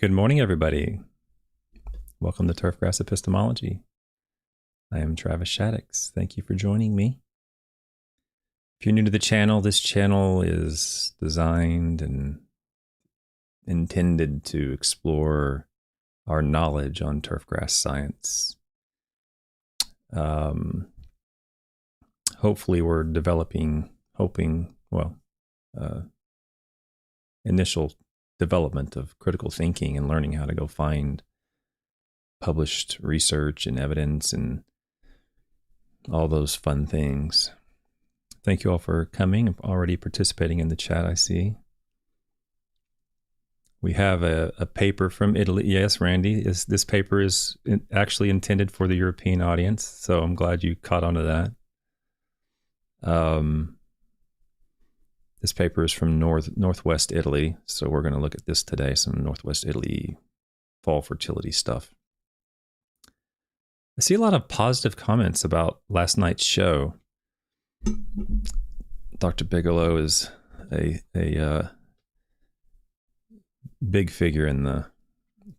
Good morning, everybody. Welcome to Turfgrass Epistemology. I am Travis Shaddix. Thank you for joining me. If you're new to the channel, this channel is designed and intended to explore our knowledge on turfgrass science. Hopefully we're developing, initial development of critical thinking and learning how to go find published research and evidence and all those fun things. Thank you all for coming, already participating in the chat, I see. We have a paper from Italy. Yes, Randy, this paper is actually intended for the European audience, so I'm glad you caught on to that. This paper is from Northwest Italy, so we're going to look at this today, some Northwest Italy fall fertility stuff. I see a lot of positive comments about last night's show. Dr. Bigelow is a big figure in the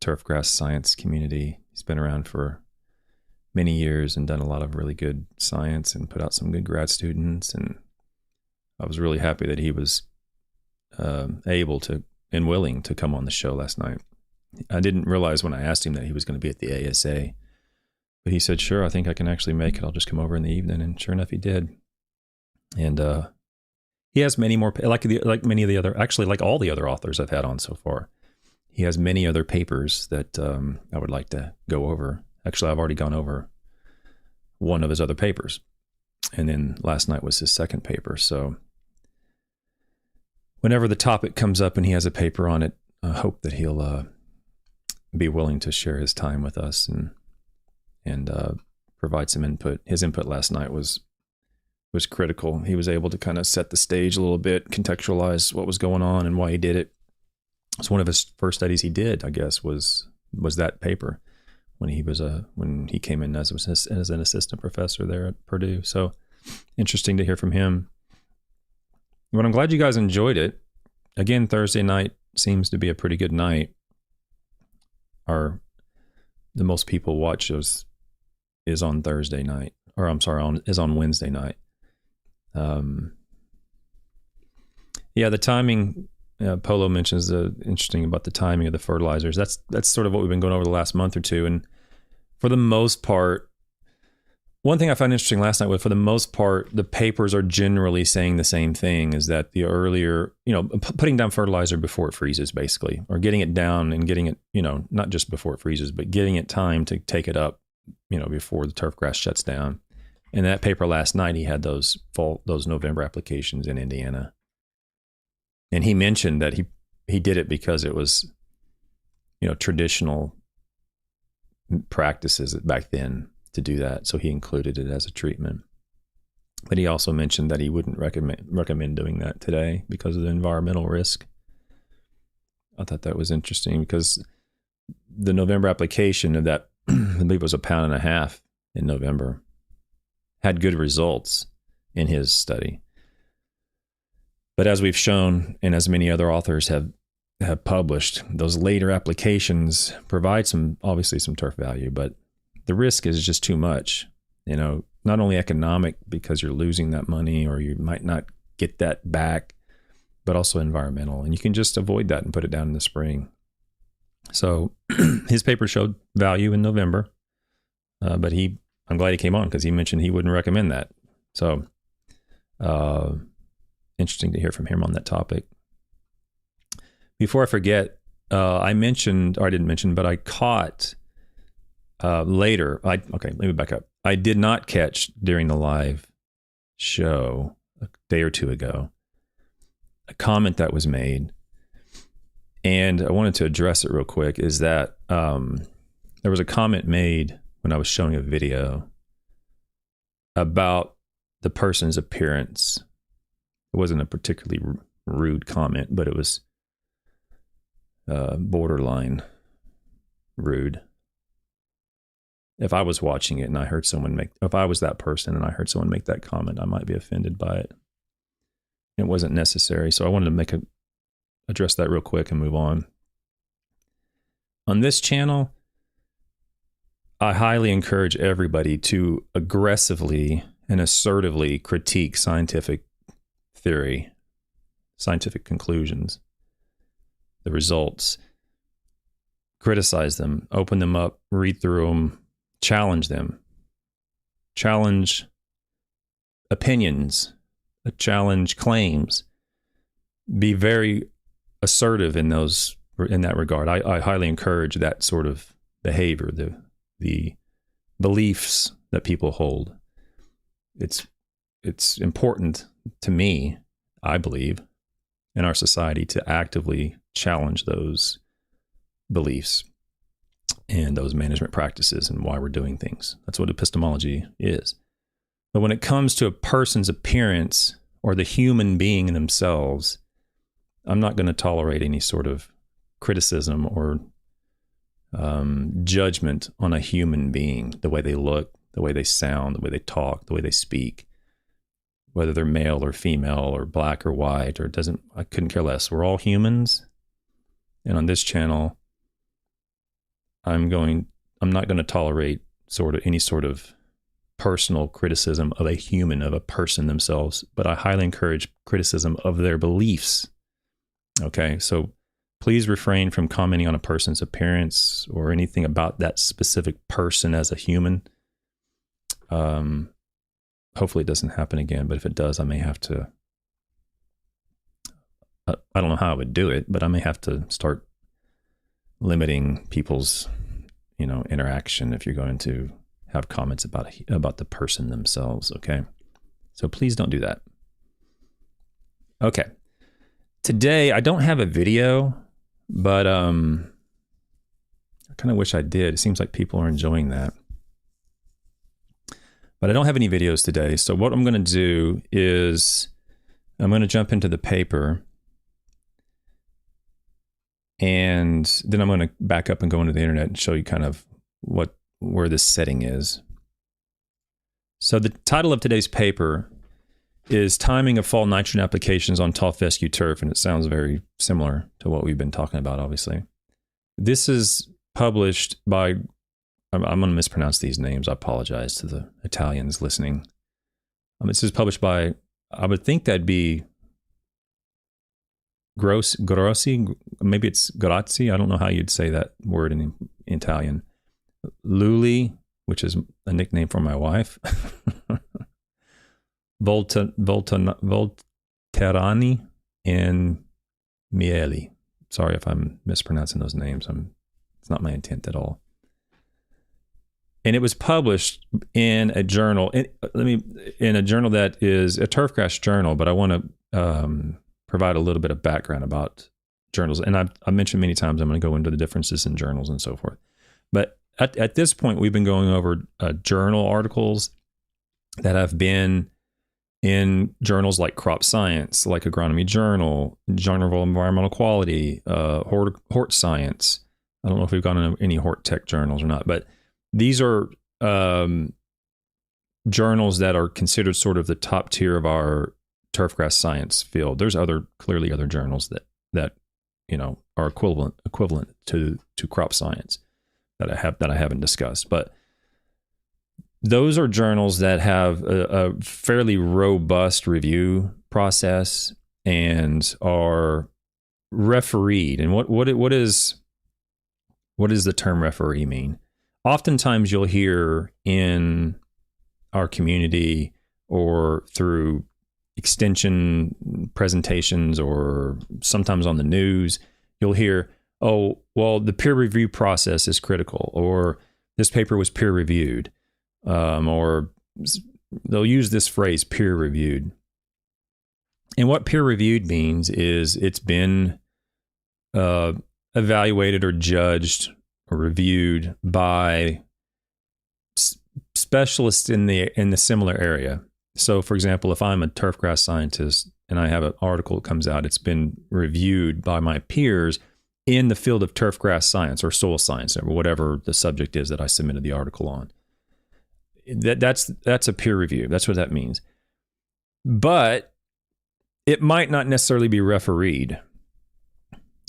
turfgrass science community. He's been around for many years and done a lot of really good science and put out some good grad students. And I was really happy that he was able to and willing to come on the show last night. I didn't realize when I asked him that he was going to be at the ASA, but he said, sure, I think I can actually make it. I'll just come over in the evening. And sure enough, he did. And he has many more, like many of the other, actually like all the other authors I've had on so far. He has many other papers that I would like to go over. Actually, I've already gone over one of his other papers. And then last night was his second paper. So whenever the topic comes up and he has a paper on it, I hope that he'll be willing to share his time with us and provide some input. His input last night was critical. He was able to kind of set the stage a little bit, contextualize what was going on and why he did it. It's one of his first studies he did, I guess, was that paper when he came in as an assistant professor there at Purdue. So interesting to hear from him. But I'm glad you guys enjoyed it. Again, Thursday night seems to be a pretty good night. The most people watch is on Thursday night, or I'm sorry, is on Wednesday night. The timing. Polo mentions interesting about the timing of the fertilizers. That's sort of what we've been going over the last month or two, and for the most part, one thing I found interesting last night was, for the most part, the papers are generally saying the same thing: is that the earlier, putting down fertilizer before it freezes, basically, or getting it down and getting it, not just before it freezes, but getting it time to take it up, before the turfgrass shuts down. And that paper last night, he had those November applications in Indiana. And he mentioned that he did it because it was, traditional practices back then to do that. So he included it as a treatment. But he also mentioned that he wouldn't recommend doing that today because of the environmental risk. I thought that was interesting because the November application of that, I believe it was 1.5 pounds in November, had good results in his study. But as we've shown, and as many other authors have published, those later applications provide obviously some turf value, but the risk is just too much. Not only economic because you're losing that money or you might not get that back, but also environmental. And you can just avoid that and put it down in the spring. So his paper showed value in November, but I'm glad he came on because he mentioned he wouldn't recommend that. So interesting to hear from him on that topic. Before I forget, I didn't mention, but I caught later. Let me back up. I did not catch during the live show a day or two ago a comment that was made, and I wanted to address it real quick. Is that there was a comment made when I was showing a video about the person's appearance. It wasn't a particularly rude comment, but it was borderline rude. If I was watching it and I heard if I was that person and I heard someone make that comment, I might be offended by it. It wasn't necessary. So I wanted to address that real quick and move on. on this channel, I highly encourage everybody to aggressively and assertively critique scientific theory, scientific conclusions, the results, criticize them, open them up, read through them, challenge opinions, challenge claims, be very assertive in that regard. I highly encourage that sort of behavior, the beliefs that people hold. It's important to me, I believe, in our society to actively challenge those beliefs and those management practices and why we're doing things. That's what epistemology is. But when it comes to a person's appearance or the human being in themselves, I'm not going to tolerate any sort of criticism or judgment on a human being, the way they look, the way they sound, the way they talk, the way they speak, whether they're male or female or black or white, or I couldn't care less. We're all humans. And on this channel, I'm not going to tolerate any sort of personal criticism of a human, of a person themselves, but I highly encourage criticism of their beliefs. Okay, so please refrain from commenting on a person's appearance or anything about that specific person as a human. Hopefully it doesn't happen again, but if it does, I may have to, I don't know how I would do it, but I may have to start limiting people's, interaction if you're going to have comments about the person themselves, okay? So please don't do that. Okay. Today, I don't have a video, but I kind of wish I did. It seems like people are enjoying that. But I don't have any videos today. So what I'm going to do is I'm going to jump into the paper, and then I'm going to back up and go into the internet and show you kind of where this setting is. So the title of today's paper is Timing of Fall Nitrogen Applications on Tall Fescue Turf, and it sounds very similar to what we've been talking about, obviously. This is published by, I'm going to mispronounce these names. I apologize to the Italians listening. This is published by, I would think that'd be Grossi, maybe it's Grossi. I don't know how you'd say that word in Italian. Lulli, which is a nickname for my wife. Volterrani and Miele. Sorry if I'm mispronouncing those names. It's not my intent at all. And it was published in a journal. In a journal that is a turfgrass journal, but I want to provide a little bit of background about journals. And I mentioned many times I'm going to go into the differences in journals and so forth. But at this point, we've been going over journal articles that have been in journals like Crop Science, like Agronomy Journal, Journal of Environmental Quality, Hort Science. I don't know if we've gone into any Hort Tech journals or not, but these are journals that are considered sort of the top tier of our turfgrass science field. There's clearly other journals that are equivalent to Crop Science that I haven't discussed, but those are journals that have a fairly robust review process and are refereed. And what is the term referee mean? Oftentimes you'll hear in our community or through extension presentations or sometimes on the news, you'll hear, oh, well, the peer review process is critical, or this paper was peer reviewed, or they'll use this phrase, peer reviewed. And what peer reviewed means is it's been evaluated or judged or reviewed by specialists in the similar area. So, for example, if I'm a turfgrass scientist and I have an article that comes out, it's been reviewed by my peers in the field of turfgrass science or soil science or whatever the subject is that I submitted the article on. That's a peer review. That's what that means. But it might not necessarily be refereed.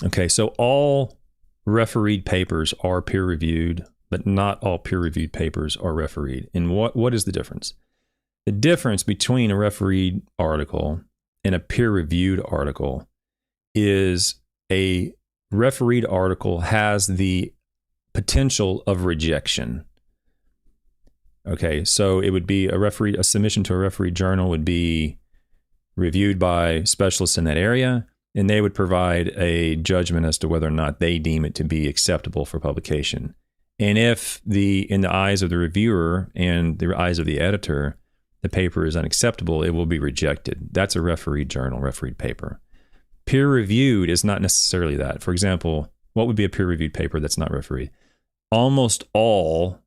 Okay, so all refereed papers are peer-reviewed, but not all peer-reviewed papers are refereed. And what is the difference? The difference between a refereed article and a peer-reviewed article is a refereed article has the potential of rejection. Okay, so it would be a submission to a refereed journal would be reviewed by specialists in that area, and they would provide a judgment as to whether or not they deem it to be acceptable for publication. And if in the eyes of the reviewer and the eyes of the editor, the paper is unacceptable, it will be rejected. That's a refereed journal, refereed paper. Peer-reviewed is not necessarily that. For example, what would be a peer-reviewed paper that's not refereed? Almost all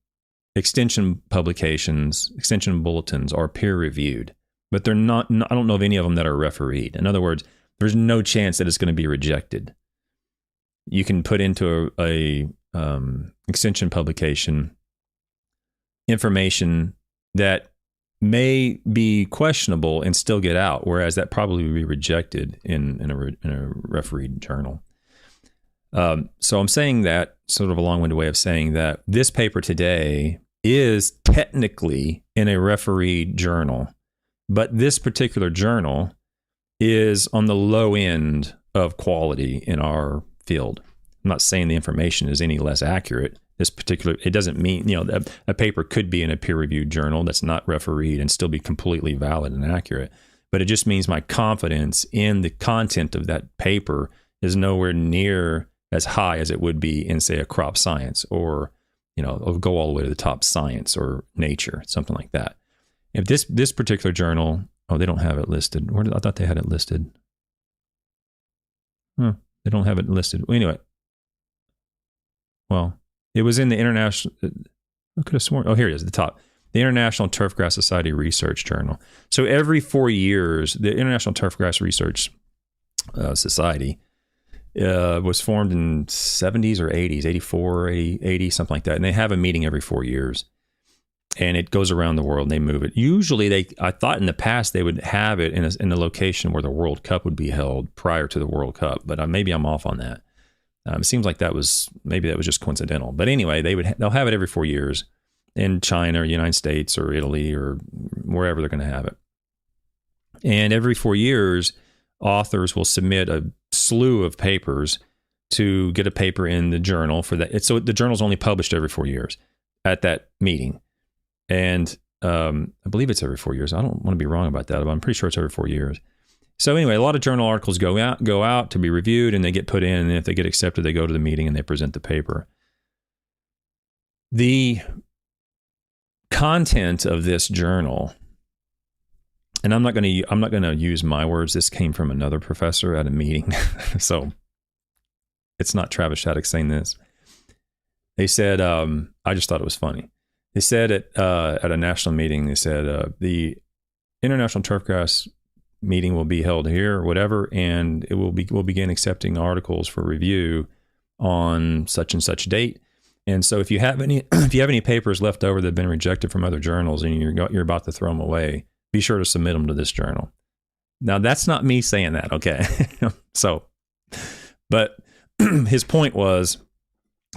extension publications, extension bulletins are peer-reviewed, but they're not. I don't know of any of them that are refereed. In other words, there's no chance that it's going to be rejected. You can put into a extension publication information that may be questionable and still get out, whereas that probably would be rejected in a refereed journal. So I'm saying that, sort of a long-winded way of saying that this paper today is technically in a refereed journal, but this particular journal is on the low end of quality in our field. I'm not saying the information is any less accurate. It doesn't mean, a paper could be in a peer-reviewed journal that's not refereed and still be completely valid and accurate. But it just means my confidence in the content of that paper is nowhere near as high as it would be in, say, a crop science or, go all the way to the top science or nature, something like that. If this particular journal, they don't have it listed. I thought they had it listed. They don't have it listed. Well, anyway. Well, it was in the international. I could have sworn. Oh, here it is at the top. The International Turfgrass Society Research Journal. So every 4 years, the International Turfgrass Research Society was formed in 70s or 80s, 84, 80, something like that. And they have a meeting every 4 years. And it goes around the world and they move it. Usually, I thought in the past they would have it in the location where the World Cup would be held prior to the World Cup. But maybe I'm off on that. It seems like that was just coincidental. But anyway, they'll have it every 4 years in China or United States or Italy or wherever they're going to have it. And every 4 years, authors will submit a slew of papers to get a paper in the journal for that. So the journal's only published every 4 years at that meeting. And I believe it's every 4 years. I don't want to be wrong about that, but I'm pretty sure it's every 4 years. So anyway, a lot of journal articles go out to be reviewed, and they get put in, and if they get accepted, they go to the meeting and they present the paper. The content of this journal, and I'm not going to use my words. This came from another professor at a meeting, so it's not Travis Shattuck saying this. They said, I just thought it was funny. They said at a national meeting, they said the International Turfgrass meeting will be held here or whatever, and we'll begin accepting articles for review on such and such date. And so if you have any papers left over that have been rejected from other journals and you're about to throw them away, be sure to submit them to this journal. Now that's not me saying that, okay? But his point was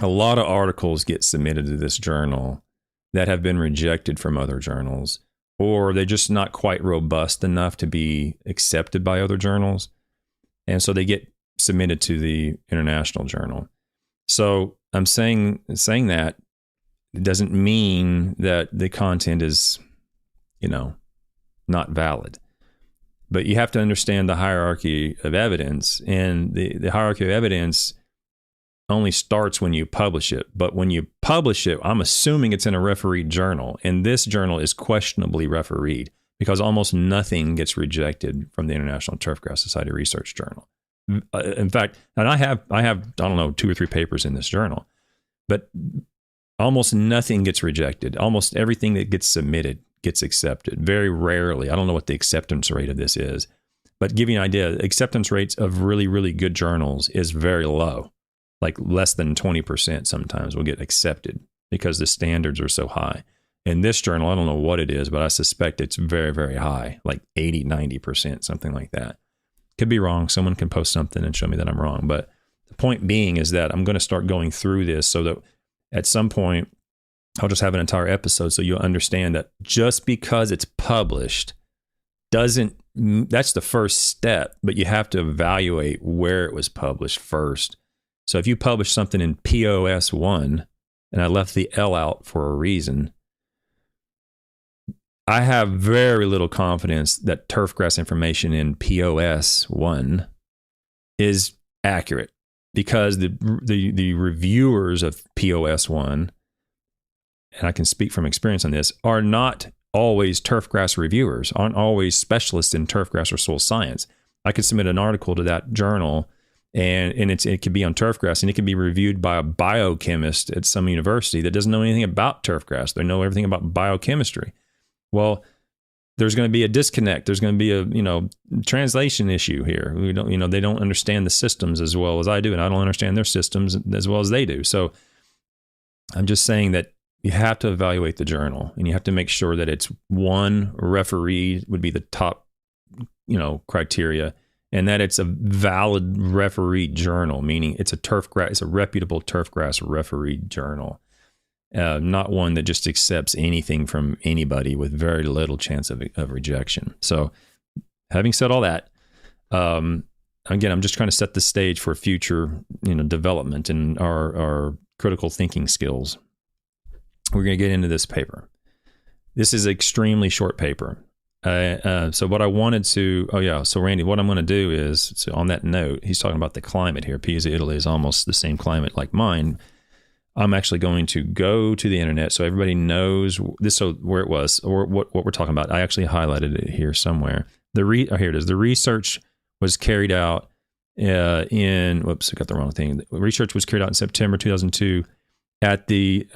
a lot of articles get submitted to this journal that have been rejected from other journals, or they're just not quite robust enough to be accepted by other journals. And so they get submitted to the international journal. So I'm saying that it doesn't mean that the content is, not valid. But you have to understand the hierarchy of evidence. And the hierarchy of evidence only starts when you publish it. But when you publish it, I'm assuming it's in a refereed journal. And this journal is questionably refereed because almost nothing gets rejected from the International Turfgrass Society Research Journal. In fact, and I have, I don't know, 2 or 3 papers in this journal, but almost nothing gets rejected. Almost everything that gets submitted gets accepted. Very rarely. I don't know what the acceptance rate of this is, but give you an idea, acceptance rates of really, really good journals is very low. Like less than 20% sometimes will get accepted because the standards are so high. In this journal, I don't know what it is, but I suspect it's very, very high, like 80, 90%, something like that. Could be wrong. Someone can post something and show me that I'm wrong, but The point being is that I'm going to start going through this so that at some point I'll just have an entire episode so you'll understand that just because it's published that's the first step, but you have to evaluate where it was published first. So if you publish something in POS 1, and I left the L out for a reason, I have very little confidence that turfgrass information in POS 1 is accurate, because the reviewers of POS 1, and I can speak from experience on this, are not always turfgrass reviewers, aren't always specialists in turfgrass or soil science. I could submit an article to that journal, and it could be on turfgrass, and it could be reviewed by a biochemist at some university that doesn't know anything about turfgrass. They know everything about biochemistry. Well, there's going to be a disconnect. There's going to be a translation issue here. We don't, they don't understand the systems as well as I do, and I don't understand their systems as well as they do. So I'm just saying that you have to evaluate the journal, and you have to make sure that it's one referee would be the top, criteria, and that it's a valid referee journal, meaning it's a reputable turfgrass referee journal, not one that just accepts anything from anybody with very little chance of rejection. So, having said all that, again, I'm just trying to set the stage for future, development in our critical thinking skills. We're going to get into this paper. This is an extremely short paper. So what I wanted to, so Randy, what I'm going to do is, so on that note, he's talking about the climate here. Pisa, Italy is almost the same climate like mine. I'm actually going to go to the internet so everybody knows this, so where it was, or what we're talking about. I actually highlighted it here somewhere. Here it is. The research was carried out whoops, I got the wrong thing. The research was carried out in September 2002 at the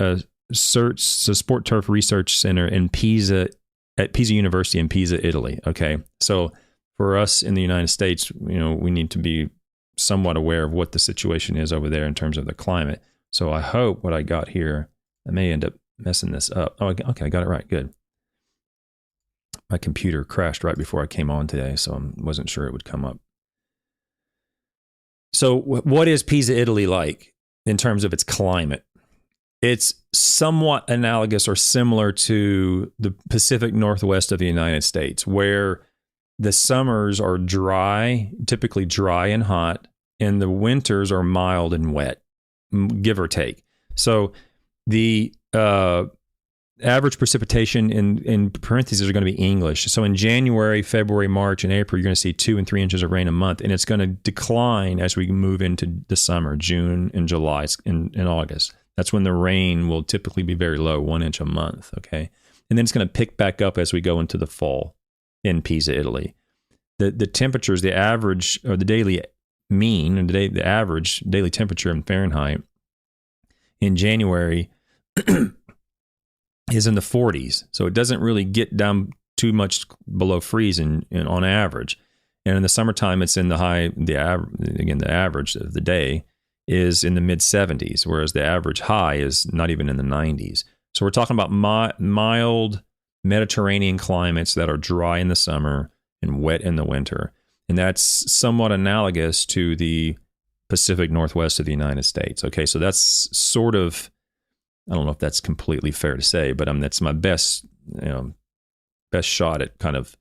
Sport Turf Research Center in Pisa, at Pisa University in Pisa, Italy. Okay, so for us in the United States, we need to be somewhat aware of what the situation is over there in terms of the climate. So I hope what I got here, I may end up messing this up. Oh, okay, I got it right. Good. My computer crashed right before I came on today, so I wasn't sure it would come up. So what is Pisa, Italy like in terms of its climate? It's somewhat analogous or similar to the Pacific Northwest of the United States, where the summers are dry, typically dry and hot, and the winters are mild and wet, give or take. So the average precipitation in parentheses are going to be English. So in January, February, March, and April, you're going to see 2 and 3 inches of rain a month, and it's going to decline as we move into the summer, June and July and August. That's when the rain will typically be very low, 1 inch a month, okay? And then it's going to pick back up as we go into the fall in Pisa, Italy. The temperatures, the average, or the daily mean, and the average daily temperature in Fahrenheit in January is in the 40s. So it doesn't really get down too much below freezing on average. And in the summertime, it's in the average of the day is in the mid 70s, whereas the average high is not even in the 90s. So we're talking about mild Mediterranean climates that are dry in the summer and wet in the winter. And that's somewhat analogous to the Pacific Northwest of the United States. Okay, so that's sort of, I don't know if that's completely fair to say, but that's my best shot at kind of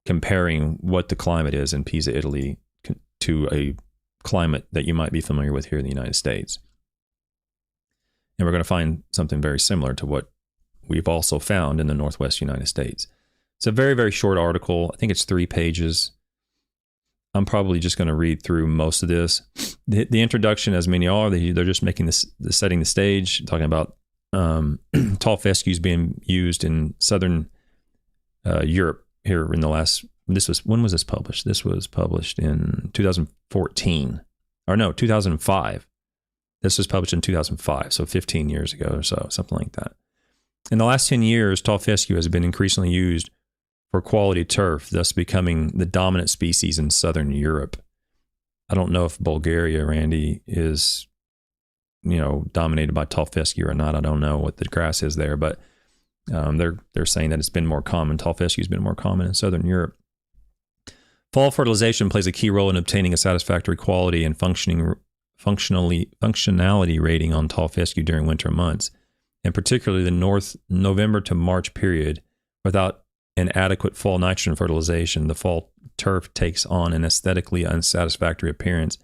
comparing what the climate is in Pisa, Italy to a climate that you might be familiar with here in the United States. And we're going to find something very similar to what we've also found in the Northwest United States. It's a very, very short article. I think it's 3 pages. I'm probably just going to read through most of this. The introduction, as many are, they're just making this, setting the stage, talking about tall fescues being used in southern Europe here in the last. When was this published? This was published in 2014. Or no, 2005. This was published in 2005, so 15 years ago or so, something like that. In the last 10 years, tall fescue has been increasingly used for quality turf, thus becoming the dominant species in southern Europe. I don't know if Bulgaria, Randy, is dominated by tall fescue or not. I don't know what the grass is there, but they're saying that it's been more common. Tall fescue has been more common in southern Europe. Fall fertilization plays a key role in obtaining a satisfactory quality and functioning functionality rating on tall fescue during winter months, and particularly the November to March period, without an adequate fall nitrogen fertilization, the fall turf takes on an aesthetically unsatisfactory appearance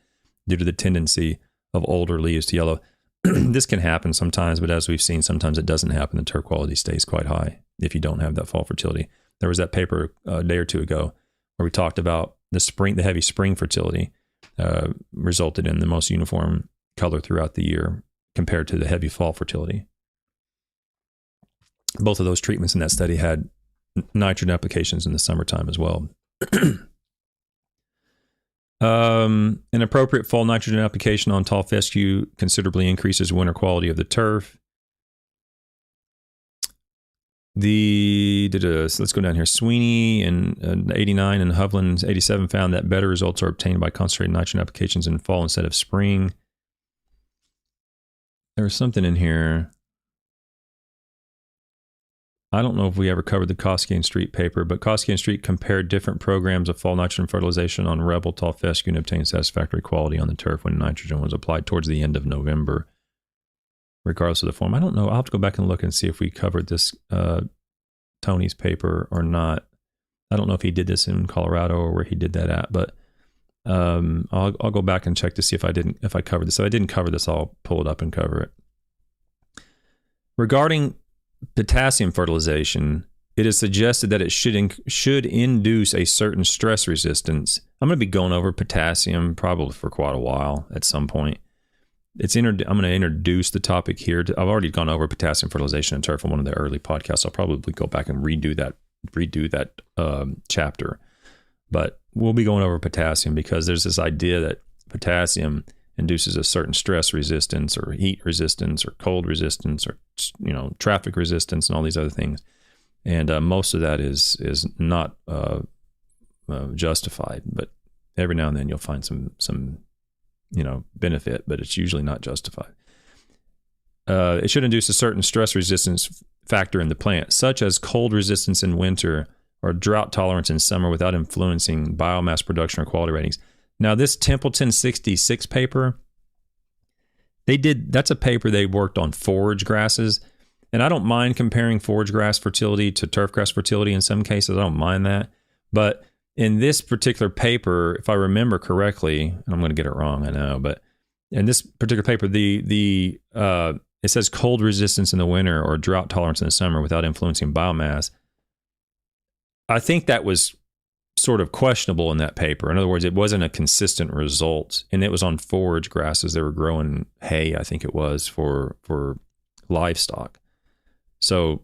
due to the tendency of older leaves to yellow. This can happen sometimes, but as we've seen, sometimes it doesn't happen. The turf quality stays quite high if you don't have that fall fertility. There was that paper a day or two ago where we talked about the heavy spring fertility resulted in the most uniform color throughout the year compared to the heavy fall fertility. Both of those treatments in that study had nitrogen applications in the summertime as well. An appropriate fall nitrogen application on tall fescue considerably increases winter quality of the turf. So let's go down here. Sweeney in 89 and Hovland 87 found that better results are obtained by concentrated nitrogen applications in fall instead of spring. There was something in here. I don't know if we ever covered the Koski and Street paper, but Koski and Street compared different programs of fall nitrogen fertilization on Rebel tall fescue and obtained satisfactory quality on the turf when nitrogen was applied towards the end of November, regardless of the form. I don't know. I'll have to go back and look and see if we covered this Tony's paper or not. I don't know if he did this in Colorado or where he did that at, but I'll go back and check to see if I covered this. So I didn't cover this. I'll pull it up and cover it. Regarding potassium fertilization, it is suggested that it should induce a certain stress resistance. I'm going to be going over potassium probably for quite a while at some point. I'm going to introduce the topic here. I've already gone over potassium fertilization in turf on one of the early podcasts. I'll probably go back and redo that chapter. But we'll be going over potassium because there's this idea that potassium induces a certain stress resistance or heat resistance or cold resistance or traffic resistance and all these other things. And most of that is not justified, but every now and then you'll find some benefit, but it's usually not justified. It should induce a certain stress resistance factor in the plant, such as cold resistance in winter or drought tolerance in summer without influencing biomass production or quality ratings. Now, this Templeton 66 paper, that's a paper they worked on forage grasses. And I don't mind comparing forage grass fertility to turf grass fertility in some cases. I don't mind that. But in this particular paper, if I remember correctly, and I'm going to get it wrong, I know, but in this particular paper, it says cold resistance in the winter or drought tolerance in the summer without influencing biomass. I think that was sort of questionable in that paper. In other words, it wasn't a consistent result, and it was on forage grasses. They were growing hay, I think it was, for livestock. So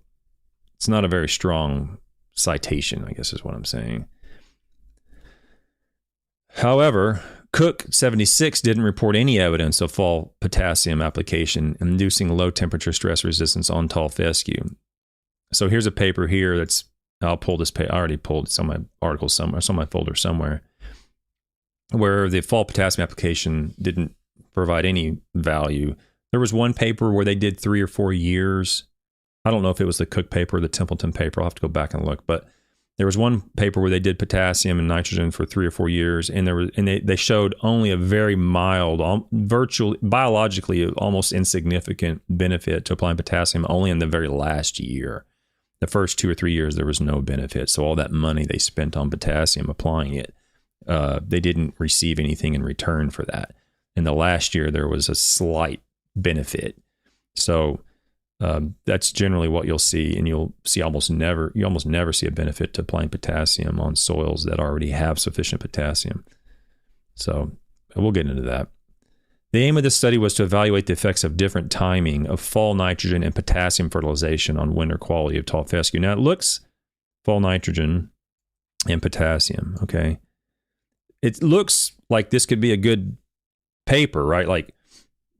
it's not a very strong citation, I guess is what I'm saying. However, Cook 76 didn't report any evidence of fall potassium application inducing low temperature stress resistance on tall fescue. So here's a paper here I'll pull this paper. I already pulled it. It's on my article somewhere. It's on my folder somewhere, where the fall potassium application didn't provide any value. There was one paper where they did 3 or 4 years. I don't know if it was the Cook paper or the Templeton paper. I'll have to go back and look. But there was one paper where they did potassium and nitrogen for 3 or 4 years, and they showed only a very mild, biologically almost insignificant benefit to applying potassium only in the very last year. The first 2 or 3 years, there was no benefit. So all that money they spent on potassium applying it, they didn't receive anything in return for that. In the last year, there was a slight benefit. So that's generally what you'll see, and you almost never see a benefit to applying potassium on soils that already have sufficient potassium. So we'll get into that. The aim of this study was to evaluate the effects of different timing of fall nitrogen and potassium fertilization on winter quality of tall fescue. Now it looks fall nitrogen and potassium, okay? It looks like this could be a good paper, right?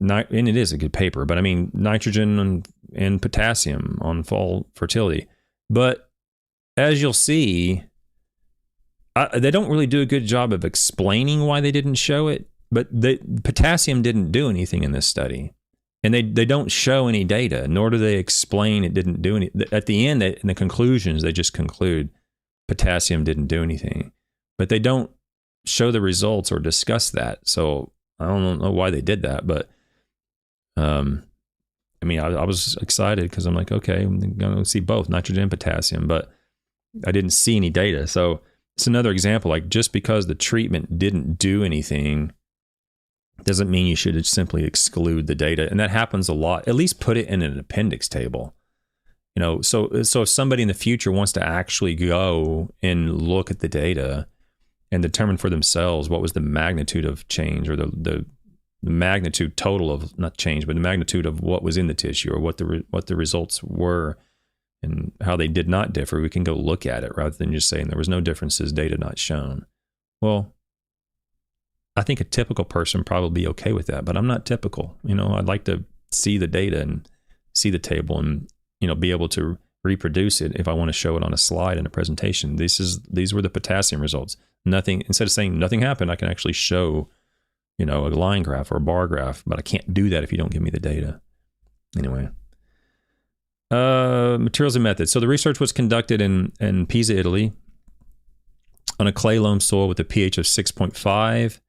And it is a good paper, but I mean nitrogen and potassium on fall fertility. But as you'll see, they don't really do a good job of explaining why they didn't show it. But the potassium didn't do anything in this study, and they don't show any data, nor do they explain it didn't do any. At the end, in the conclusions, they just conclude potassium didn't do anything, but they don't show the results or discuss that. So I don't know why they did that, but I mean, I was excited because I'm like, okay, I'm going to see both nitrogen and potassium, but I didn't see any data. So it's another example, like just because the treatment didn't do anything doesn't mean you should simply exclude the data. And that happens a lot. At least put it in an appendix table. You know, so if somebody in the future wants to actually go and look at the data and determine for themselves what was the magnitude of change, or the magnitude total of, not change, but the magnitude of what was in the tissue, or what the results were and how they did not differ, we can go look at it rather than just saying there was no differences, data not shown. Well, I think a typical person probably be okay with that, but I'm not typical. You know, I'd like to see the data and see the table and, you know, be able to reproduce it if I want to show it on a slide in a presentation. These were the potassium results. Nothing, instead of saying nothing happened, I can actually show, you know, a line graph or a bar graph, but I can't do that if you don't give me the data. Anyway, materials and methods. So the research was conducted in Pisa, Italy, on a clay loam soil with a pH of 6.5,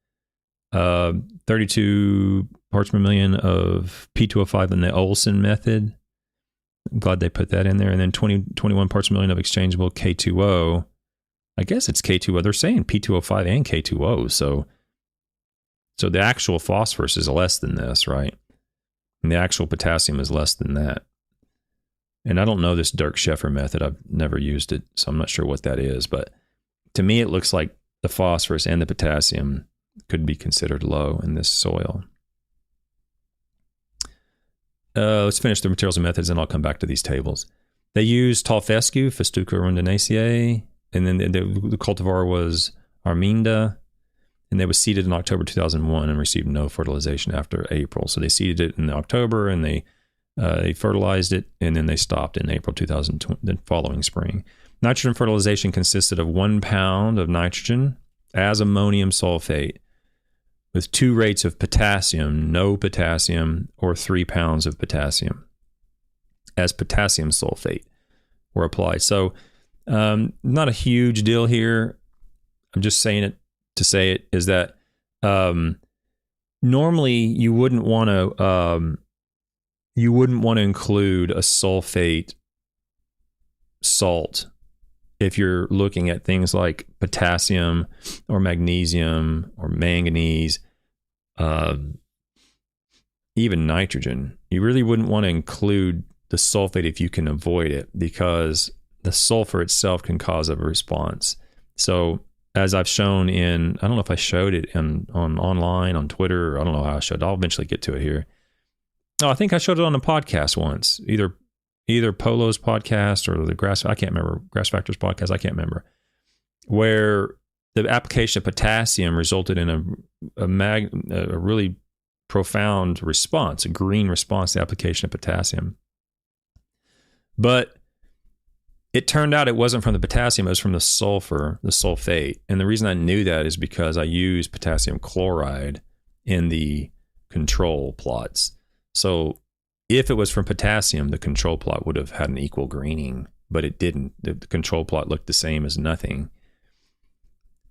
32 parts per million of P2O5 in the Olsen method. I'm glad they put that in there. And then 21 parts per million of exchangeable K2O. I guess it's K2O. They're saying P2O5 and K2O. So the actual phosphorus is less than this, right? And the actual potassium is less than that. And I don't know this Dirk Scheffer method. I've never used it, so I'm not sure what that is. But to me, it looks like the phosphorus and the potassium could be considered low in this soil. Let's finish the materials and methods, and I'll come back to these tables. They used tall fescue, Festuca rondinaceae, and then the cultivar was Arminda, and they was seeded in October 2001 and received no fertilization after April. So they seeded it in October, and they fertilized it, and then they stopped in April 2020, the following spring. Nitrogen fertilization consisted of 1 pound of nitrogen as ammonium sulfate, with 2 rates of potassium, no potassium, or 3 pounds of potassium as potassium sulfate were applied. So not a huge deal here. I'm just saying it to say it, is that normally you wouldn't want to include a sulfate salt if you're looking at things like potassium or magnesium or manganese, even nitrogen. You really wouldn't want to include the sulfate if you can avoid it, because the sulfur itself can cause a response. So as I've shown in, I don't know if I showed it on online, on Twitter, I don't know how I showed it. I'll eventually get to it here. Oh, I think I showed it on a podcast once, either Polo's podcast or the I can't remember, Grass Factors podcast, I can't remember, where the application of potassium resulted in a really profound response, a green response to the application of potassium. But it turned out it wasn't from the potassium, it was from the sulfur, the sulfate. And the reason I knew that is because I used potassium chloride in the control plots. So if it was from potassium, the control plot would have had an equal greening, but it didn't. The control plot looked the same as nothing.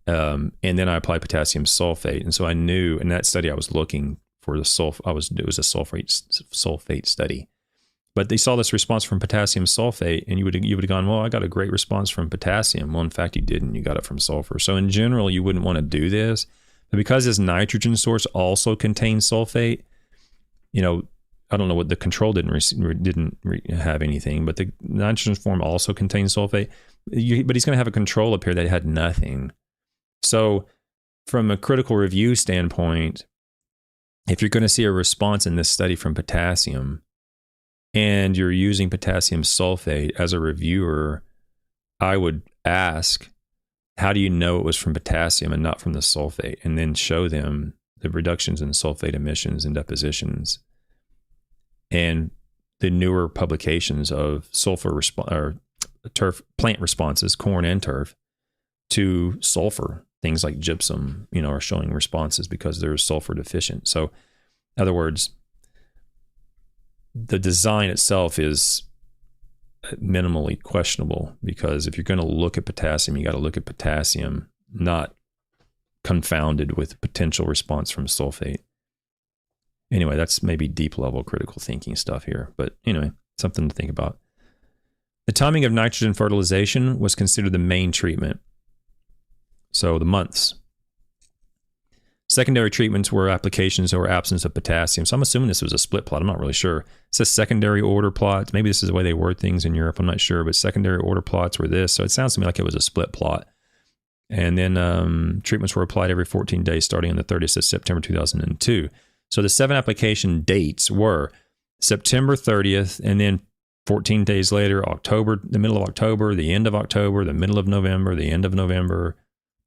And then I applied potassium sulfate. And so I knew in that study I was looking for the sulfate. It was a sulfate study. But they saw this response from potassium sulfate, and you would have gone, well, I got a great response from potassium. Well, in fact, you didn't. You got it from sulfur. So in general, you wouldn't want to do this. But because this nitrogen source also contains sulfate, you know, I don't know what the control didn't have anything, but the nitrogen form also contains sulfate. But he's going to have a control up here that had nothing. So from a critical review standpoint, if you're going to see a response in this study from potassium and you're using potassium sulfate as a reviewer, I would ask, how do you know it was from potassium and not from the sulfate? And then show them the reductions in sulfate emissions and depositions and the newer publications of sulfur turf plant responses, corn and turf, to sulfur. Things like gypsum, you know, are showing responses because they're sulfur deficient. So, in other words, the design itself is minimally questionable, because if you're going to look at potassium, you got to look at potassium, not confounded with potential response from sulfate. Anyway, that's maybe deep level critical thinking stuff here. But anyway, something to think about. The timing of nitrogen fertilization was considered the main treatment. So the months. Secondary treatments were applications or absence of potassium. So I'm assuming this was a split plot. I'm not really sure. It says secondary order plots. Maybe this is the way they word things in Europe. I'm not sure. But secondary order plots were this. So it sounds to me like it was a split plot. And then treatments were applied every 14 days starting on the 30th of September 2002. So the 7 application dates were September 30th, and then 14 days later, October, the middle of October, the end of October, the middle of November, the end of November,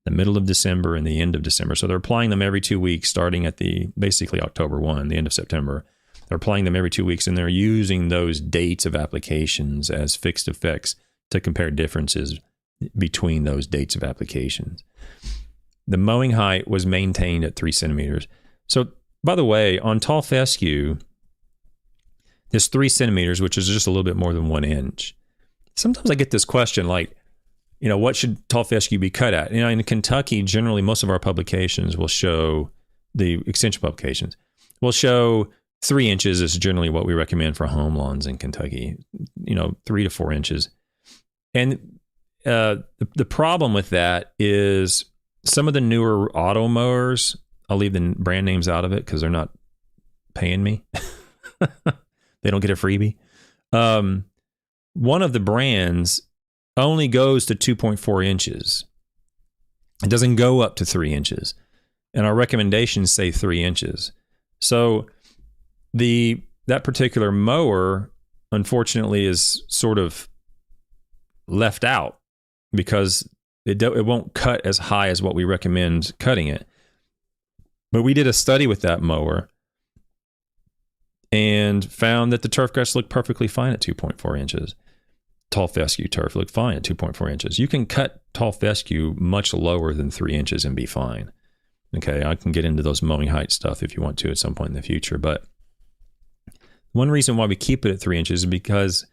the middle of December, and the end of December. So they're applying them every 2 weeks, starting at basically October 1, the end of September. They're applying them every 2 weeks, and they're using those dates of applications as fixed effects to compare differences between those dates of applications. The mowing height was maintained at 3 centimeters. So, by the way, on tall fescue, this 3 centimeters, which is just a little bit more than 1 inch. Sometimes I get this question like, what should tall fescue be cut at? In Kentucky, generally, most of our publications will show, the extension publications will show 3 inches is generally what we recommend for home lawns in Kentucky, 3 to 4 inches. And the problem with that is some of the newer auto mowers, I'll leave the brand names out of it because they're not paying me. They don't get a freebie. One of the brands only goes to 2.4 inches. It doesn't go up to 3 inches. And our recommendations say 3 inches. So that particular mower, unfortunately, is sort of left out because it won't cut as high as what we recommend cutting it. But we did a study with that mower and found that the turf grass looked perfectly fine at 2.4 inches. Tall fescue turf looked fine at 2.4 inches. You can cut tall fescue much lower than 3 inches and be fine. Okay, I can get into those mowing height stuff if you want to at some point in the future. But one reason why we keep it at 3 inches is because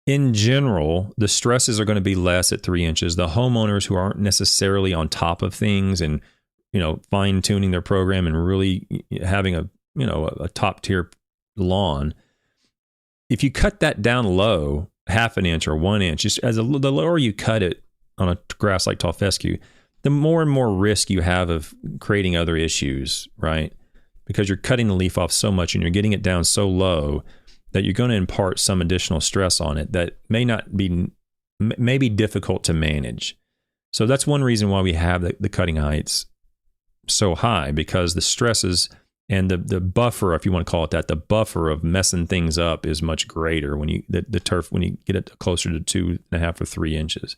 in general, the stresses are going to be less at 3 inches. The homeowners who aren't necessarily on top of things and fine tuning their program and really having a top tier lawn, if you cut that down low, 1/2 inch or 1 inch, just the lower you cut it on a grass like tall fescue, the more and more risk you have of creating other issues, right? Because you're cutting the leaf off so much and you're getting it down so low that you're going to impart some additional stress on it that may be difficult to manage. So that's one reason why we have the cutting heights so high, because the stresses and the buffer, if you want to call it that, the buffer of messing things up is much greater when the turf, when you get it closer to 2.5 or 3 inches.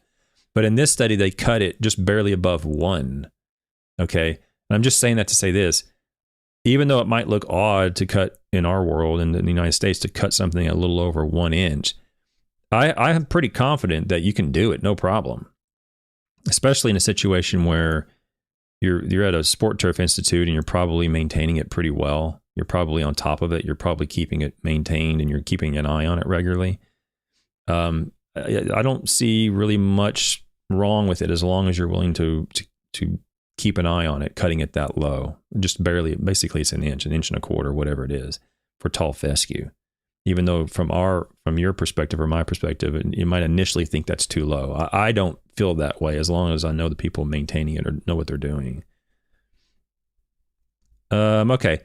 But in this study, they cut it just barely above 1. Okay. And I'm just saying that to say this, even though it might look odd to cut in our world in the United States to cut something a little over 1 inch, I am pretty confident that you can do it, no problem. Especially in a situation where you're at a sport turf institute and you're probably maintaining it pretty well. You're probably on top of it. You're probably keeping it maintained and you're keeping an eye on it regularly. I don't see really much wrong with it as long as you're willing to keep an eye on it, cutting it that low. Just barely, basically it's an inch and a quarter, whatever it is, for tall fescue. Even though from your perspective or my perspective, you might initially think that's too low. I don't feel that way as long as I know the people maintaining it or know what they're doing. Okay.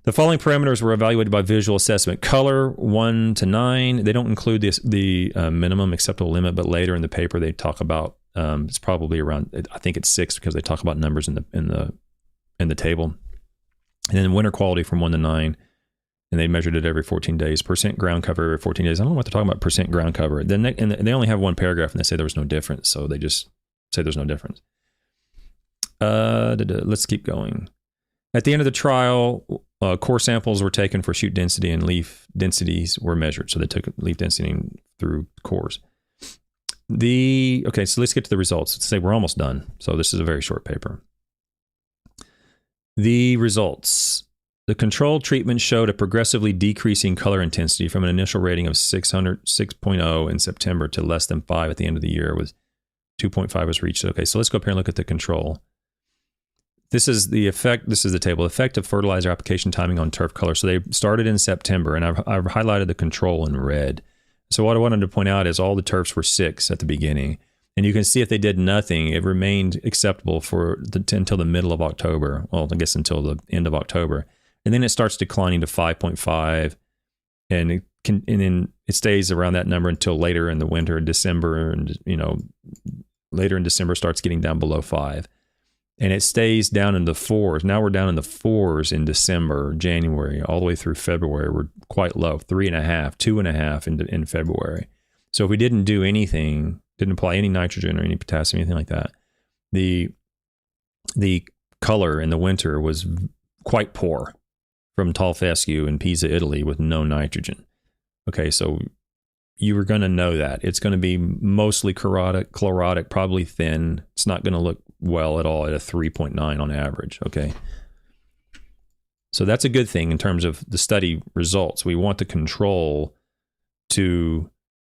The following parameters were evaluated by visual assessment. Color, 1 to 9. They don't include the minimum acceptable limit, but later in the paper they talk about it's probably around, I think it's 6 because they talk about numbers in the table. And then winter quality from 1 to 9. And they measured it every 14 days. Percent ground cover every 14 days. I don't know what they're talking about, percent ground cover. Then they only have one paragraph and they say there was no difference. So they just say there's no difference. Let's keep going. At the end of the trial, core samples were taken for shoot density and leaf densities were measured. So they took leaf density through cores. Okay, so let's get to the results. Let's say we're almost done. So this is a very short paper. The results. The control treatment showed a progressively decreasing color intensity from an initial rating of 6.0 in September to less than 5 at the end of the year, with 2.5 was reached. Okay, so let's go up here and look at the control. this is the effect. This is the table. Effect of fertilizer application timing on turf color. So they started in September, and I've highlighted the control in red. So what I wanted to point out is all the turfs were 6 at the beginning. And you can see if they did nothing, it remained acceptable until the middle of October. Well, I guess until the end of October. And then it starts declining to 5.5. And then it stays around that number until later in the winter, December. And, later in December starts getting down below 5. And it stays down in the 4s. Now we're down in the 4s in December, January, all the way through February. We're quite low, 3.5, 2.5 in February. So if we didn't do anything, didn't apply any nitrogen or any potassium, anything like that, the color in the winter was quite poor from tall fescue in Pisa, Italy, with no nitrogen. Okay, so you were going to know that. It's going to be mostly chlorotic, probably thin. It's not going to look well at all at a 3.9 on average, okay? So that's a good thing in terms of the study results. We want the control to,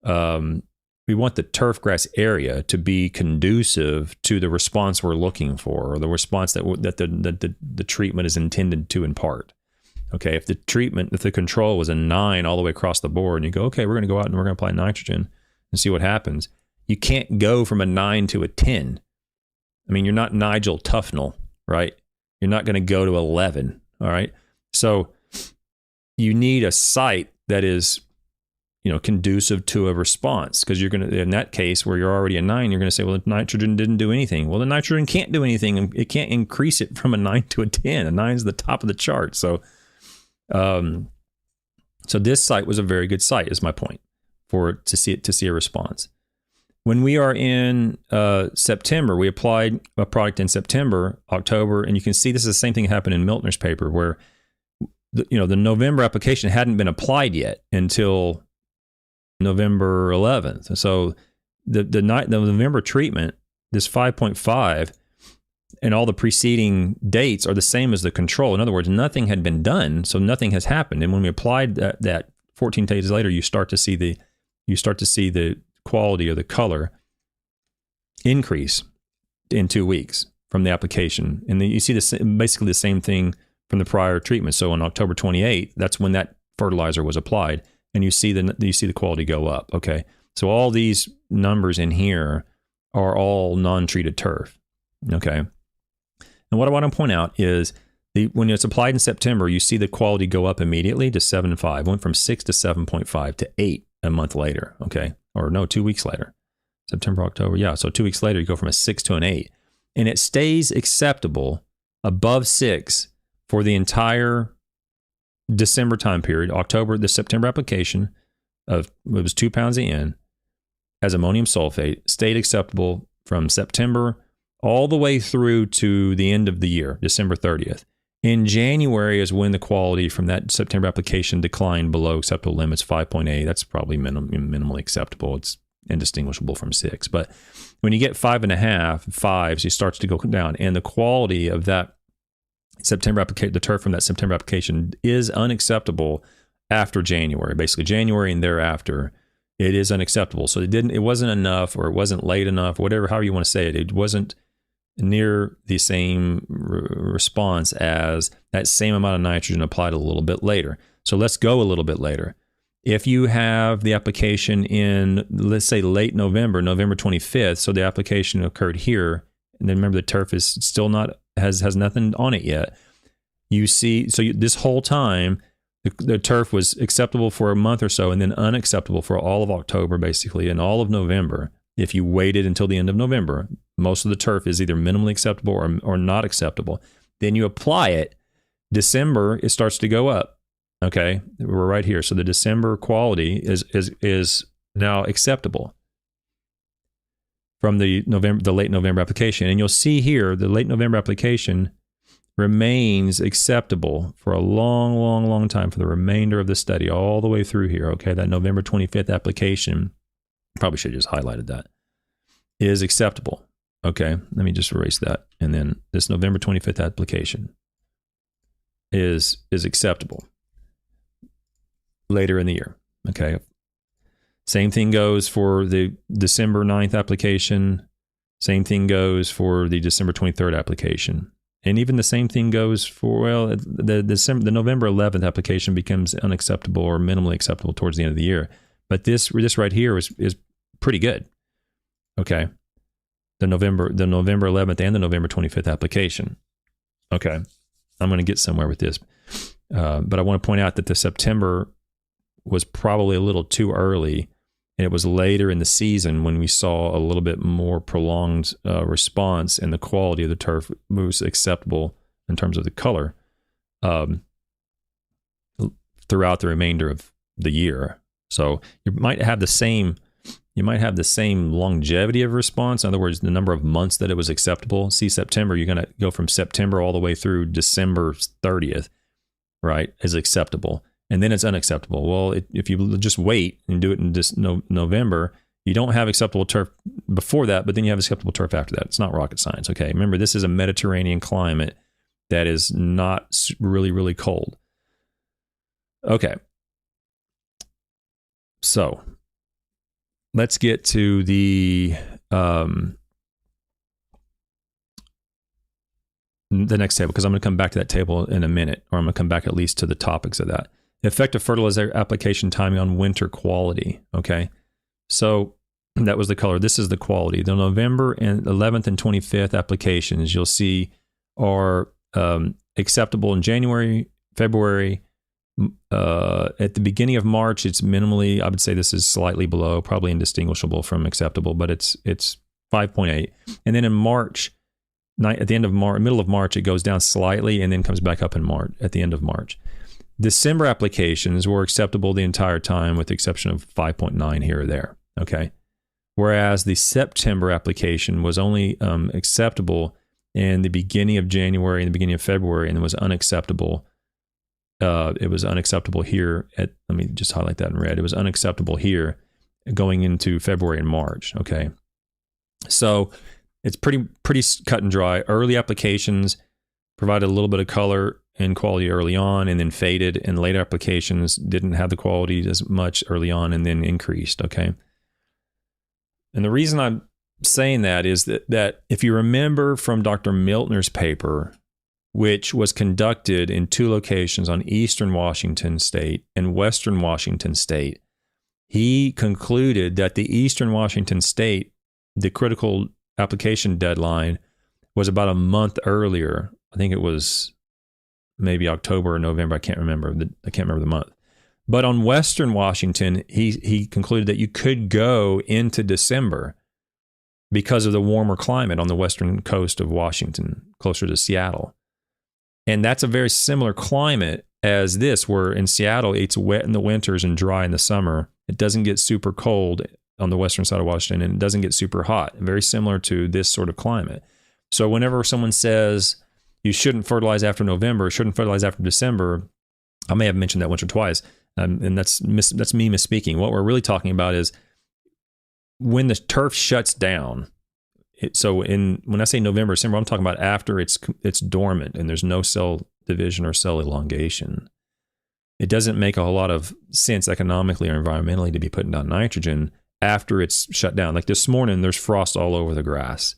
we want the turf grass area to be conducive to the response we're looking for, or the response that the treatment is intended to impart. Okay, if the control was a 9 all the way across the board, and you go, okay, we're going to go out and we're going to apply nitrogen and see what happens. You can't go from a 9 to a 10. I mean, you're not Nigel Tufnell, right? You're not going to go to 11, all right? So you need a site that is, conducive to a response, because you're going to, in that case where you're already a 9, you're going to say, well, the nitrogen didn't do anything. Well, the nitrogen can't do anything, and it can't increase it from a 9 to a 10. A 9 is the top of the chart. So this site was a very good site, is my point, to see a response. When we are in September, we applied a product in September, October, and you can see this is the same thing happened in Miltner's paper, where the November application hadn't been applied yet until November 11th. So the November treatment, this 5.5, and all the preceding dates are the same as the control. In other words, nothing had been done, so nothing has happened. And when we applied that 14 days later, you start to see the quality of the color increase in 2 weeks from the application. And then you see basically the same thing from the prior treatment. So on October 28th, that's when that fertilizer was applied, and you see the quality go up. Okay, so all these numbers in here are all non-treated turf. Okay. And what I want to point out is when it's applied in September, you see the quality go up immediately to 7.5. Went from 6 to 7.5 to 8 a month later. Okay. Or no, 2 weeks later. September, October. Yeah. So 2 weeks later, you go from a 6 to an 8. And it stays acceptable above 6 for the entire December time period. The September application it was 2 pounds N as ammonium sulfate stayed acceptable from September all the way through to the end of the year, December 30th. In January is when the quality from that September application declined below acceptable limits, 5.8. That's probably minimally acceptable. It's indistinguishable from 6. But when you get 5.5, 5s, it starts to go down. And the quality of that September application, the turf from that September application, is unacceptable after January. Basically, January and thereafter, it is unacceptable. So it wasn't enough, or it wasn't late enough, however you want to say it. It wasn't near the same response as that same amount of nitrogen applied a little bit later. So let's go a little bit later. If you have the application in, let's say, late November, November 25th, so the application occurred here, and then remember the turf is still not, has nothing on it yet. You see, this whole time, the turf was acceptable for a month or so, and then unacceptable for all of October, basically, and all of November. If you waited until the end of November, most of the turf is either minimally acceptable or not acceptable. Then you apply it. December, it starts to go up. Okay, we're right here. So the December quality is now acceptable from the late November application. And you'll see here the late November application remains acceptable for a long, long, long time, for the remainder of the study, all the way through here. Okay, that November 25th application, probably should have just highlighted that, is acceptable. Okay, let me just erase that. And then this November 25th application is acceptable later in the year. Okay, same thing goes for the December 9th application. Same thing goes for the December 23rd application. And even the same thing goes for, well, the November 11th application becomes unacceptable or minimally acceptable towards the end of the year. But this right here is pretty good. Okay. The November 11th and the November 25th application. Okay. I'm going to get somewhere with this. But I want to point out that the September was probably a little too early. And it was later in the season when we saw a little bit more prolonged response, and the quality of the turf was acceptable in terms of the color throughout the remainder of the year. So you might have the same longevity of response. In other words, the number of months that it was acceptable. See, September, you're going to go from September all the way through December 30th, right, is acceptable. And then it's unacceptable. Well, if you just wait and do it in November, you don't have acceptable turf before that, but then you have acceptable turf after that. It's not rocket science, okay? Remember, this is a Mediterranean climate that is not really, really cold. Okay. So let's get to the next table, because I'm going to come back to that table in a minute, or I'm going to come back at least to the topics of that. Effective fertilizer application timing on winter quality. Okay. So that was the color. This is the quality. The November and 11th and 25th applications you'll see are acceptable in January, February. At the beginning of March, it's minimally, I would say this is slightly below, probably indistinguishable from acceptable, but it's 5.8. And then in March, at the end of March, middle of March, it goes down slightly and then comes back up in March at the end of March. December applications were acceptable the entire time, with the exception of 5.9 here or there. Okay. Whereas the September application was only acceptable in the beginning of January and the beginning of February, and it was unacceptable. It was unacceptable here let me just highlight that in red. It was unacceptable here going into February and March. Okay. So it's pretty cut and dry. Early applications provided a little bit of color and quality early on, and then faded, and later applications didn't have the quality as much early on and then increased. Okay. And the reason I'm saying that is that if you remember from Dr. Miltner's paper, which was conducted in two locations on eastern Washington state and western Washington state, he concluded that the eastern Washington state, the critical application deadline was about a month earlier. I think it was maybe October or November. I can't remember the month. But on western Washington, he concluded that you could go into December because of the warmer climate on the western coast of Washington, closer to Seattle. And that's a very similar climate as this, where in Seattle, it's wet in the winters and dry in the summer. It doesn't get super cold on the western side of Washington, and it doesn't get super hot. Very similar to this sort of climate. So whenever someone says you shouldn't fertilize after November, shouldn't fertilize after December, I may have mentioned that once or twice, and that's me misspeaking. What we're really talking about is when the turf shuts down. When I say November, December, I'm talking about after it's dormant and there's no cell division or cell elongation. It doesn't make a whole lot of sense economically or environmentally to be putting down nitrogen after it's shut down. Like this morning, there's frost all over the grass.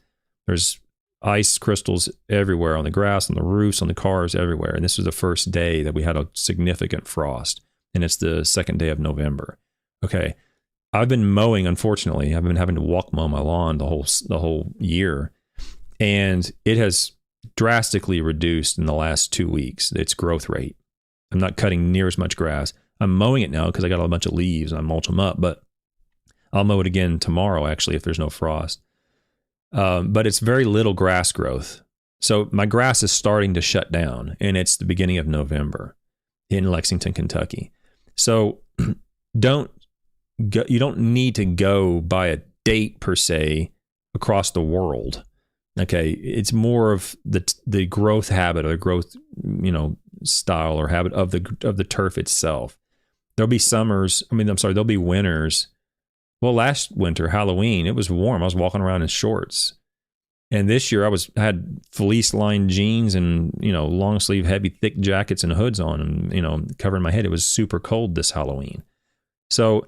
There's ice crystals everywhere on the grass, on the roofs, on the cars, everywhere. And this was the first day that we had a significant frost, and it's the second day of November. Okay. I've been mowing, unfortunately. I've been having to walk mow my lawn the whole year, and it has drastically reduced in the last 2 weeks, its growth rate. I'm not cutting near as much grass. I'm mowing it now because I got a bunch of leaves and I mulch them up, but I'll mow it again tomorrow, actually, if there's no frost. But it's very little grass growth. So my grass is starting to shut down, and it's the beginning of November in Lexington, Kentucky. So you don't need to go by a date per se across the world. Okay, it's more of the growth habit or the growth, style or habit of the turf itself. There'll be there'll be winters. Well, last winter, Halloween, it was warm. I was walking around in shorts. And this year I had fleece lined jeans and, long sleeve, heavy, thick jackets and hoods on and, covering my head. It was super cold this Halloween. So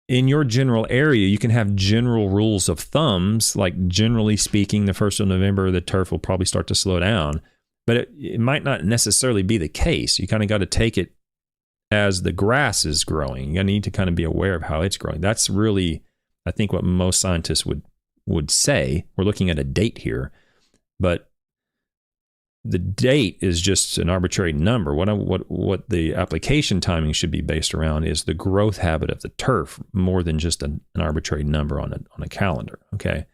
in your general area, you can have general rules of thumbs, like generally speaking, the 1st of November, the turf will probably start to slow down. But it might not necessarily be the case. You kind of got to take it as the grass is growing. You need to kind of be aware of how it's growing. That's really, I think, what most scientists would say. We're looking at a date here, but the date is just an arbitrary number. What the application timing should be based around is the growth habit of the turf more than just an arbitrary number on a calendar. Okay.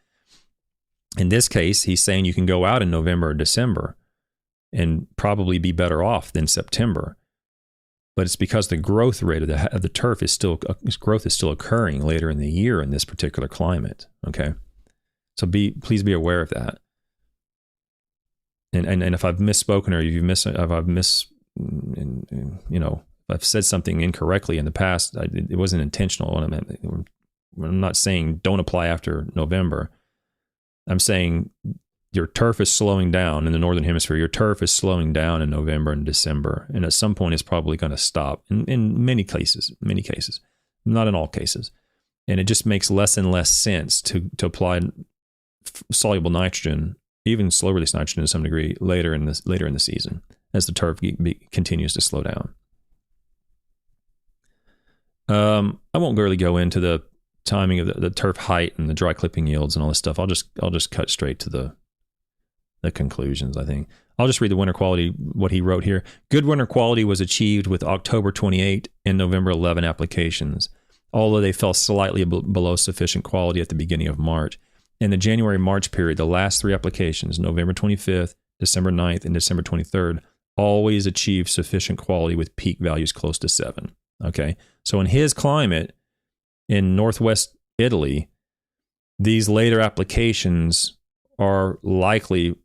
In this case, he's saying you can go out in November or December and probably be better off than September. But it's because the growth rate of the turf is still occurring later in the year in this particular climate. Okay, so please be aware of that. And if I've misspoken or if I've said something incorrectly in the past, it wasn't intentional. I'm not saying don't apply after November. I'm saying your turf is slowing down in the Northern Hemisphere. Your turf is slowing down in November and December. And at some point, it's probably going to stop in many cases, not in all cases. And it just makes less and less sense to apply soluble nitrogen, even slow release nitrogen to some degree, later in the season as the turf continues to slow down. I won't really go into the timing of the turf height and the dry clipping yields and all this stuff. I'll just cut straight to the conclusions, I think. I'll just read the winter quality, what he wrote here. Good winter quality was achieved with October 28 and November 11 applications, although they fell slightly below sufficient quality at the beginning of March. In the January-March period, the last 3 applications, November 25th, December 9th, and December 23rd, always achieved sufficient quality with peak values close to 7. Okay, so in his climate, in northwest Italy, these later applications are likely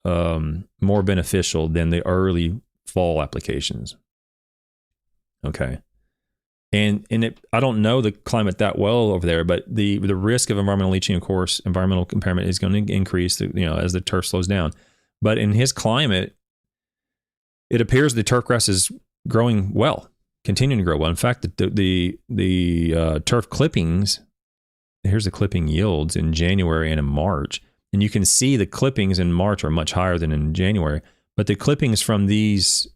more beneficial than the early fall applications. Okay. And I don't know the climate that well over there, but the risk of environmental leaching, of course, environmental impairment is going to increase, as the turf slows down. But in his climate, it appears the turf grass is growing well, continuing to grow well. In fact, the turf clippings, here's the clipping yields in January and in March. And you can see the clippings in March are much higher than in January, but the clippings from these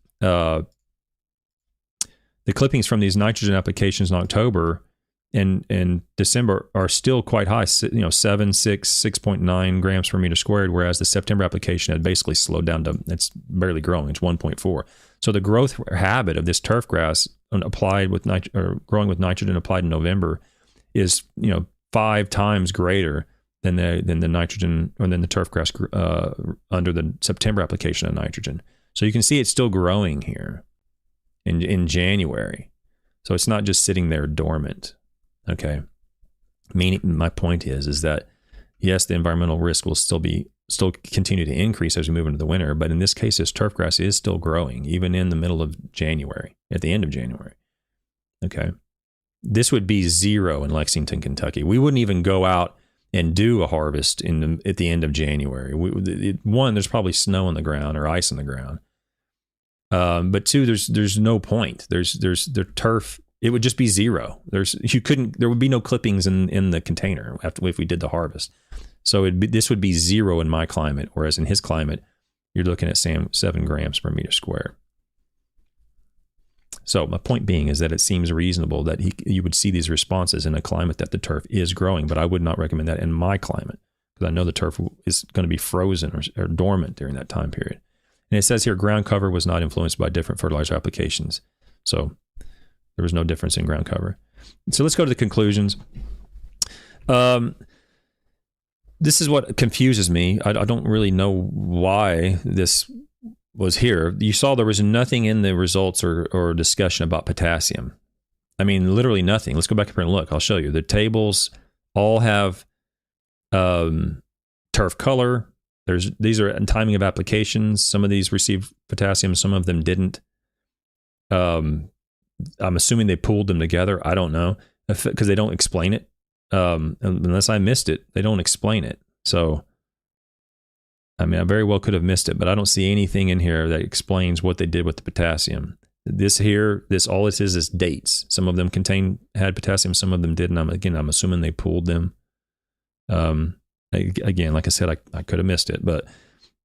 nitrogen applications in October and December are still quite high. 7, 6, 6.9 grams per meter squared, whereas the September application had basically slowed down to it's barely growing. It's 1.4. So the growth habit of this turf grass applied with growing with nitrogen applied in November is 5 times greater than the nitrogen or than the turf grass under the September application of nitrogen. So you can see it's still growing here in January. So it's not just sitting there dormant. Okay. Meaning, my point is that yes, the environmental risk will still continue to increase as we move into the winter, but in this case, this turf grass is still growing, even in the middle of January, at the end of January. Okay. This would be 0 in Lexington, Kentucky. We wouldn't even go out and do a harvest at the end of January. One, there's probably snow on the ground or ice on the ground. But 2, there's no point. There's the turf. It would just be 0. There would be no clippings in the container if we did the harvest. So this would be 0 in my climate, whereas in his climate, you're looking at 7 grams per meter square. So my point being is that it seems reasonable that you would see these responses in a climate that the turf is growing, but I would not recommend that in my climate because I know the turf is going to be frozen or dormant during that time period. And it says here, ground cover was not influenced by different fertilizer applications. So there was no difference in ground cover. So let's go to the conclusions. This is what confuses me. I don't really know why this was here. You saw there was nothing in the results or discussion about potassium. I mean, literally nothing. Let's go back up here and look. I'll show you. The tables all have turf color. These are timing of applications. Some of these received potassium, some of them didn't. I'm assuming they pooled them together. I don't know because they don't explain it. Unless I missed it, they don't explain it. So, I mean, I very well could have missed it, but I don't see anything in here that explains what they did with the potassium. All this is dates. Some of them had potassium, some of them didn't. I'm assuming they pooled them. Again, like I said, I could have missed it,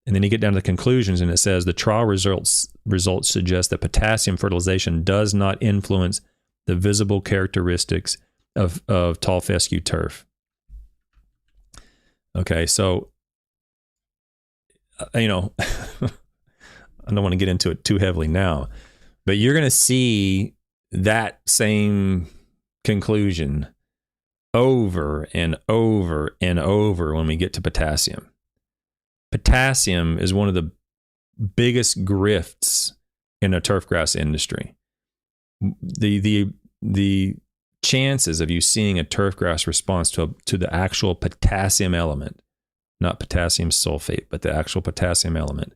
and then you get down to the conclusions, and it says the trial results suggest that potassium fertilization does not influence the visible characteristics of tall fescue turf. Okay, so I don't want to get into it too heavily now, but you're going to see that same conclusion over and over and over when we get to potassium. Potassium is one of the biggest grifts in the turfgrass industry. The chances of you seeing a turfgrass response to the actual potassium element, not potassium sulfate, but the actual potassium element,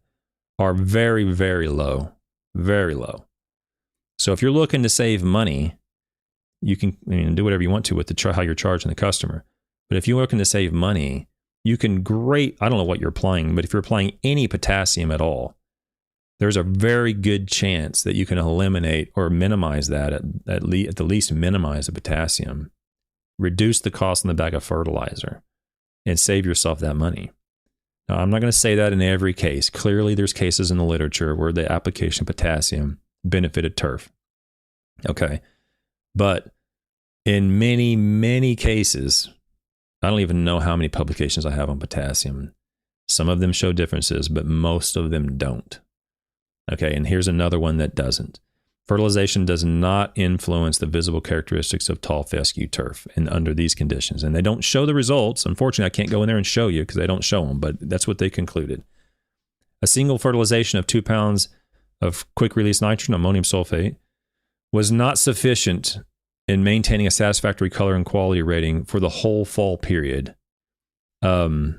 are very, very low. Very low. So if you're looking to save money, you can do whatever you want to with how you're charging the customer. But if you're looking to save money, you can I don't know what you're applying, but if you're applying any potassium at all, there's a very good chance that you can eliminate or minimize that, at the least minimize the potassium, reduce the cost in the bag of fertilizer, and save yourself that money. Now, I'm not going to say that in every case. Clearly, there's cases in the literature where the application of potassium benefited turf. Okay. But in many, many cases, I don't even know how many publications I have on potassium. Some of them show differences, but most of them don't. Okay, and here's another one that doesn't. Fertilization does not influence the visible characteristics of tall fescue turf under these conditions. And they don't show the results. Unfortunately, I can't go in there and show you because they don't show them, but that's what they concluded. A single fertilization of 2 pounds of quick-release nitrogen, ammonium sulfate, was not sufficient in maintaining a satisfactory color and quality rating for the whole fall period. So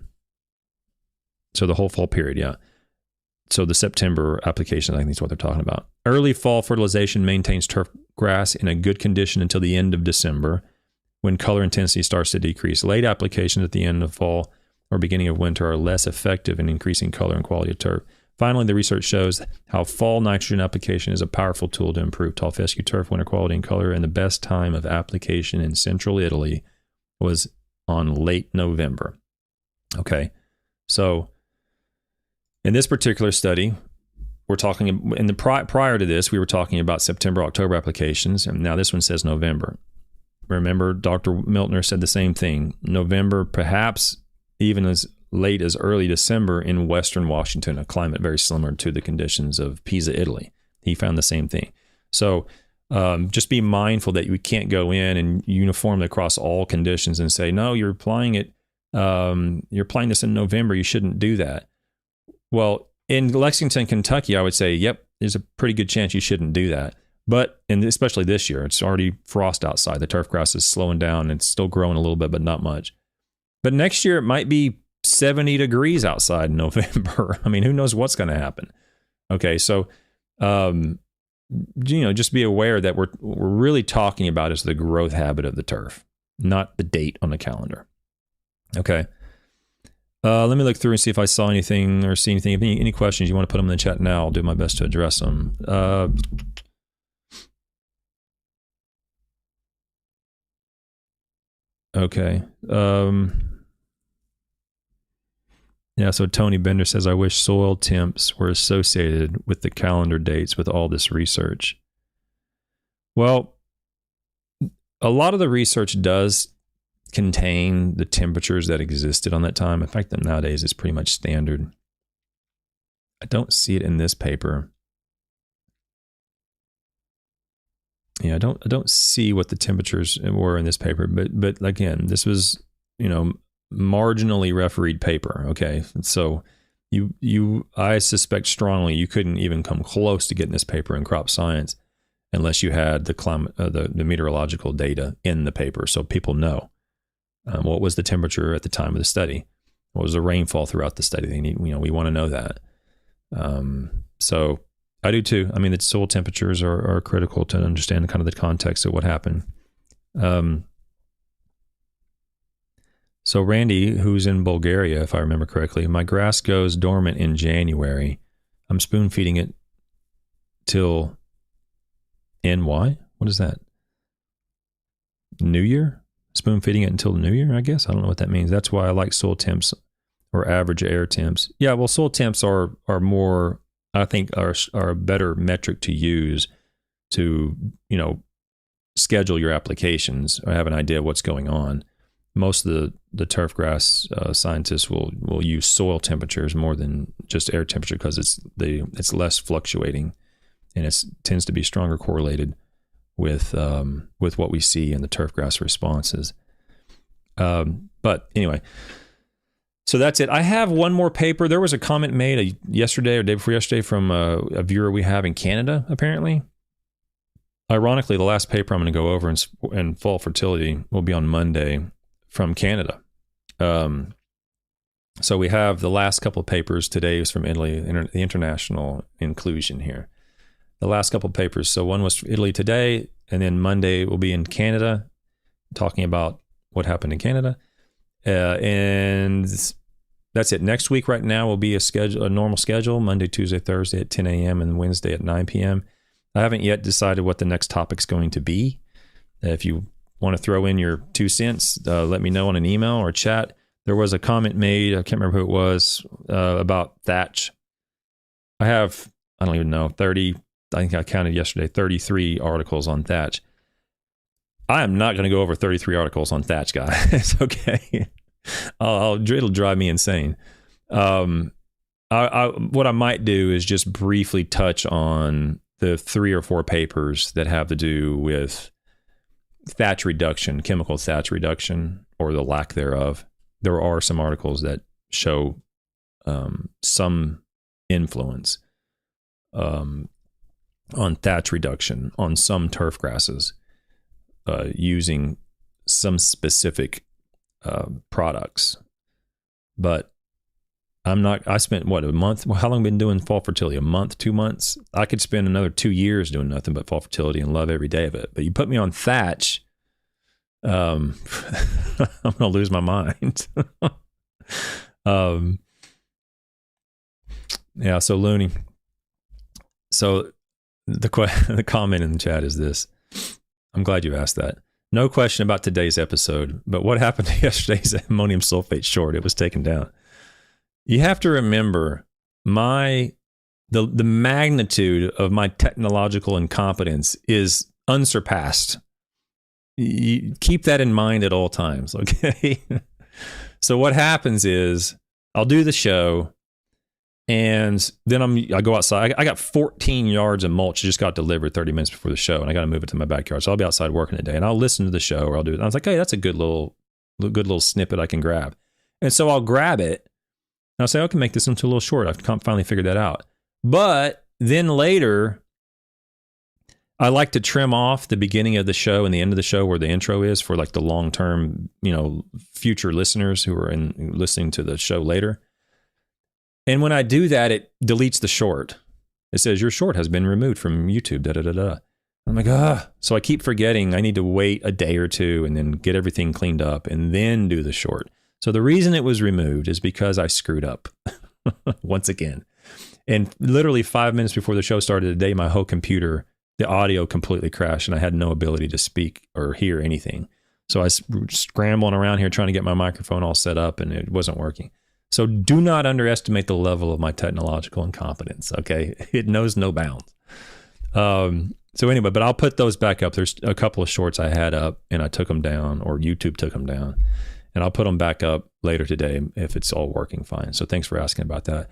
the whole fall period, yeah. So the September application, I think is what they're talking about. Early fall fertilization maintains turf grass in a good condition until the end of December, when color intensity starts to decrease. Late applications at the end of fall or beginning of winter are less effective in increasing color and quality of turf. Finally, the research shows how fall nitrogen application is a powerful tool to improve tall fescue turf winter quality and color, and the best time of application in central Italy was on late November. Okay, so in this particular study, we're talking in the prior to this, we were talking about September, October applications, and now this one says November. Remember, Dr. Miltner said the same thing. November, perhaps even as late as early December in Western Washington, a climate very similar to the conditions of Pisa, Italy. He found the same thing. So just be mindful that you can't go in and uniform across all conditions and say, no, you're applying it. You're applying this in November. You shouldn't do that. Well, in Lexington, Kentucky, I would say, yep, there's a pretty good chance you shouldn't do that. But, and especially this year, it's already frost outside. The turf grass is slowing down. It's still growing a little bit, but not much. But next year, it might be 70 degrees outside in November. I mean, who knows what's going to happen? Okay, so, just be aware that we're really talking about is the growth habit of the turf, not the date on the calendar. Okay. Let me look through and see if I saw anything or see anything. If any questions, you want to put them in the chat now. I'll do my best to address them. Okay. Yeah, so Tony Bender says, I wish soil temps were associated with the calendar dates with all this research. Well, a lot of the research does contain the temperatures that existed on that time. In fact, nowadays it's pretty much standard. I don't see it in this paper. Yeah, I don't see what the temperatures were in this paper, but again, this was, marginally refereed paper. Okay. So I suspect strongly you couldn't even come close to getting this paper in crop science unless you had the climate, the meteorological data in the paper. So people know. What was the temperature at the time of the study? What was the rainfall throughout the study? We want to know that. So I do too. I mean, the soil temperatures are critical to understand kind of the context of what happened. So Randy, who's in Bulgaria, if I remember correctly, my grass goes dormant in January. I'm spoon feeding it till NY? What is that? New Year? Spoon feeding it until the New Year, I guess. I don't know what that means. That's why I like soil temps or average air temps. Yeah, well, soil temps are more, I think, are a better metric to use to, schedule your applications or have an idea of what's going on. Most of the turfgrass scientists will use soil temperatures more than just air temperature because it's less fluctuating, and it tends to be stronger correlated with what we see in the turfgrass responses. But anyway, so that's it. I have one more paper. There was a comment made yesterday or day before yesterday from a viewer we have in Canada, apparently. Ironically, the last paper I'm going to go over in fall fertility will be on Monday from Canada. So we have the last couple of papers. Today is from Italy, the international inclusion here. The last couple of papers. So one was from Italy today, and then Monday will be in Canada, talking about what happened in Canada. And that's it. Next week right now will be a normal schedule, Monday, Tuesday, Thursday at 10 a.m. and Wednesday at 9 p.m. I haven't yet decided what the next topic's going to be. If you want to throw in your 2 cents, let me know on an email or chat. There was a comment made, I can't remember who it was, about thatch. I don't even know, 30, I think I counted yesterday, 33 articles on thatch. I am not going to go over 33 articles on thatch, guys. Okay. It'll drive me insane. What I might do is just briefly touch on the 3 or 4 papers that have to do with thatch reduction, chemical thatch reduction, or the lack thereof. There are some articles that show some influence on thatch reduction on some turf grasses using some specific products. But I spent a month? Well, how long have I been doing fall fertility? A month, 2 months? I could spend another 2 years doing nothing but fall fertility and love every day of it. But you put me on thatch, I'm going to lose my mind. Yeah, so Looney. So the comment in the chat is this. I'm glad you asked that. No question about today's episode, but what happened to yesterday's ammonium sulfate short? It was taken down. You have to remember the magnitude of my technological incompetence is unsurpassed. You keep that in mind at all times, okay? So what happens is I'll do the show, and then I go outside. I got 14 yards of mulch just got delivered 30 minutes before the show, and I got to move it to my backyard. So I'll be outside working today, and I'll listen to the show, or I'll do it. I was like, hey, that's a good little snippet I can grab. And so I'll grab it, and I'll say, I can make this into a little short. I've finally figured that out. But then later, I like to trim off the beginning of the show and the end of the show where the intro is for like the long-term, future listeners who are listening to the show later. And when I do that, it deletes the short. It says, your short has been removed from YouTube, da-da-da-da. I'm like, So I keep forgetting I need to wait a day or two and then get everything cleaned up and then do the short. So the reason it was removed is because I screwed up once again. And literally 5 minutes before the show started today, my whole computer, the audio completely crashed and I had no ability to speak or hear anything. So I was scrambling around here trying to get my microphone all set up and it wasn't working. So do not underestimate the level of my technological incompetence, okay? It knows no bounds. So anyway, but I'll put those back up. There's a couple of shorts I had up and I took them down, or YouTube took them down. And I'll put them back up later today if it's all working fine. So thanks for asking about that.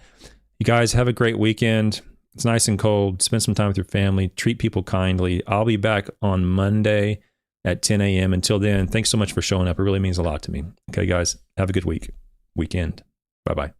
You guys have a great weekend. It's nice and cold. Spend some time with your family. Treat people kindly. I'll be back on Monday at 10 a.m. Until then, thanks so much for showing up. It really means a lot to me. Okay, guys, have a good weekend. Bye-bye.